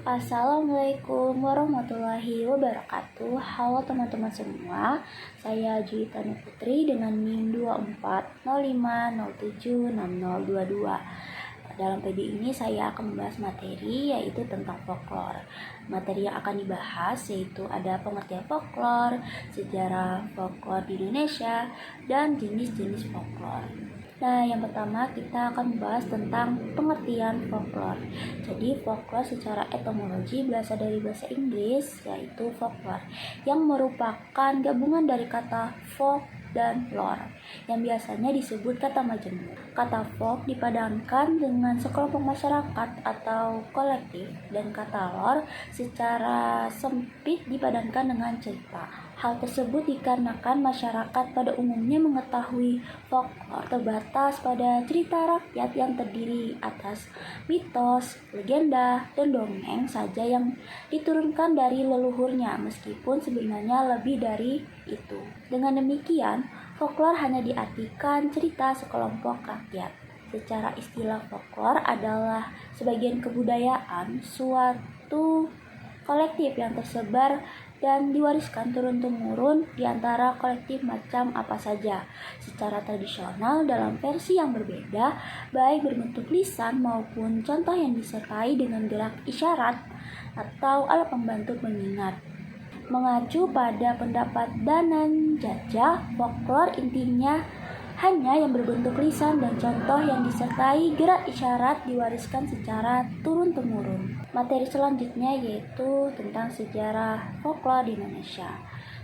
Assalamualaikum warahmatullahi wabarakatuh. Halo teman-teman semua, saya Juwita Putri dengan NIM 2405076022. Dalam video ini saya akan membahas materi yaitu tentang folklore. Materi yang akan dibahas yaitu ada pengertian folklore, sejarah folklore di Indonesia, dan jenis-jenis folklore. Nah, yang pertama kita akan membahas tentang pengertian folklore. Jadi, folklore secara etimologi berasal dari bahasa Inggris yaitu folklore, yang merupakan gabungan dari kata folk dan lore, yang biasanya disebut kata majemuk. Kata folk dipadankan dengan sekelompok masyarakat atau kolektif, dan kata lore secara sempit dipadankan dengan cerita. Hal tersebut dikarenakan masyarakat pada umumnya mengetahui folklore terbatas pada cerita rakyat yang terdiri atas mitos, legenda, dan dongeng saja yang diturunkan dari leluhurnya, meskipun sebenarnya lebih dari itu. Dengan demikian, folklore hanya diartikan cerita sekelompok rakyat. Secara istilah folklore adalah sebagian kebudayaan suatu kolektif yang tersebar dan diwariskan turun-temurun di antara kolektif macam apa saja, secara tradisional dalam versi yang berbeda, baik berbentuk lisan maupun contoh yang disertai dengan gerak isyarat atau alat pembantu pengingat. Mengacu pada pendapat Dananjaya, folklore intinya hanya yang berbentuk lisan dan contoh yang disertai gerak isyarat diwariskan secara turun-temurun. Materi selanjutnya yaitu tentang sejarah folklore di Indonesia.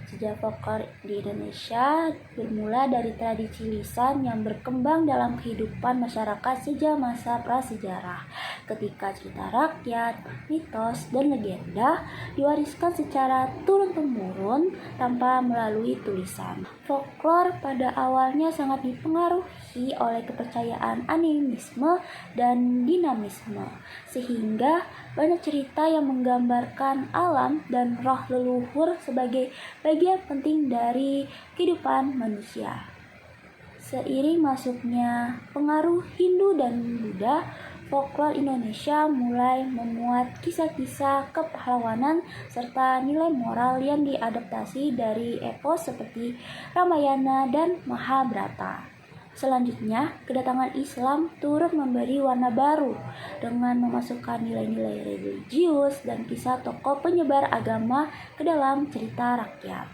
Sejarah folklore di Indonesia bermula dari tradisi lisan yang berkembang dalam kehidupan masyarakat sejak masa prasejarah, ketika cerita rakyat, mitos, dan legenda diwariskan secara turun-temurun tanpa melalui tulisan. Folklore pada awalnya sangat dipengaruhi oleh kepercayaan animisme dan dinamisme, sehingga banyak cerita yang menggambarkan alam dan roh leluhur sebagai bagian penting dari kehidupan manusia. Seiring masuknya pengaruh Hindu dan Buddha, folklore Indonesia mulai memuat kisah-kisah kepahlawanan serta nilai moral yang diadaptasi dari epos seperti Ramayana dan Mahabharata. Selanjutnya, kedatangan Islam turut memberi warna baru dengan memasukkan nilai-nilai religius dan kisah tokoh penyebar agama ke dalam cerita rakyat.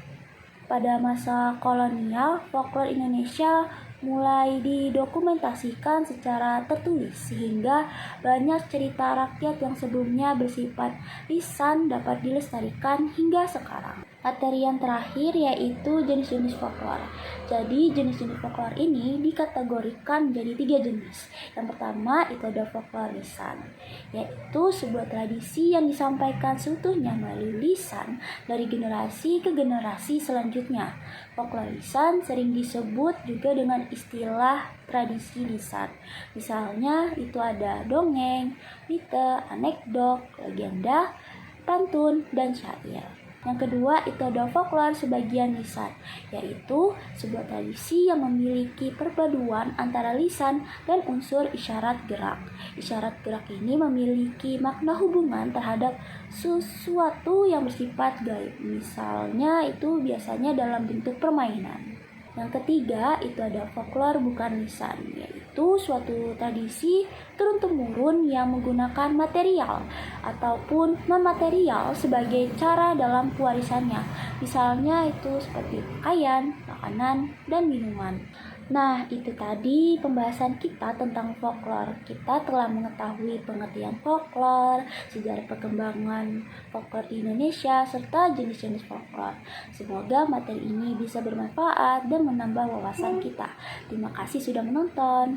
Pada masa kolonial, folklore Indonesia mulai didokumentasikan secara tertulis, sehingga banyak cerita rakyat yang sebelumnya bersifat lisan dapat dilestarikan hingga sekarang. Materi yang terakhir yaitu jenis-jenis folklore. Jadi jenis-jenis folklore ini dikategorikan menjadi 3 jenis. Yang pertama itu ada folklore lisan, yaitu sebuah tradisi yang disampaikan seutuhnya melalui lisan dari generasi ke generasi selanjutnya. Folklore lisan sering disebut juga dengan istilah tradisi lisan. Misalnya itu ada dongeng, mite, anekdot, legenda, pantun, dan syair. Yang kedua itu ada folklore sebagian lisan, yaitu sebuah tradisi yang memiliki perpaduan antara lisan dan unsur isyarat gerak. Isyarat gerak ini memiliki makna hubungan terhadap sesuatu yang bersifat gaib, misalnya itu biasanya dalam bentuk permainan. Yang ketiga itu ada folklore bukan lisan, yaitu suatu tradisi turun-temurun yang menggunakan material ataupun non-material sebagai cara dalam pewarisannya. Misalnya itu seperti pakaian, makanan, dan minuman. Nah, itu tadi pembahasan kita tentang folklore. Kita telah mengetahui pengertian folklore, sejarah perkembangan folklore di Indonesia, serta jenis-jenis folklore. Semoga materi ini bisa bermanfaat dan menambah wawasan kita. Terima kasih sudah menonton.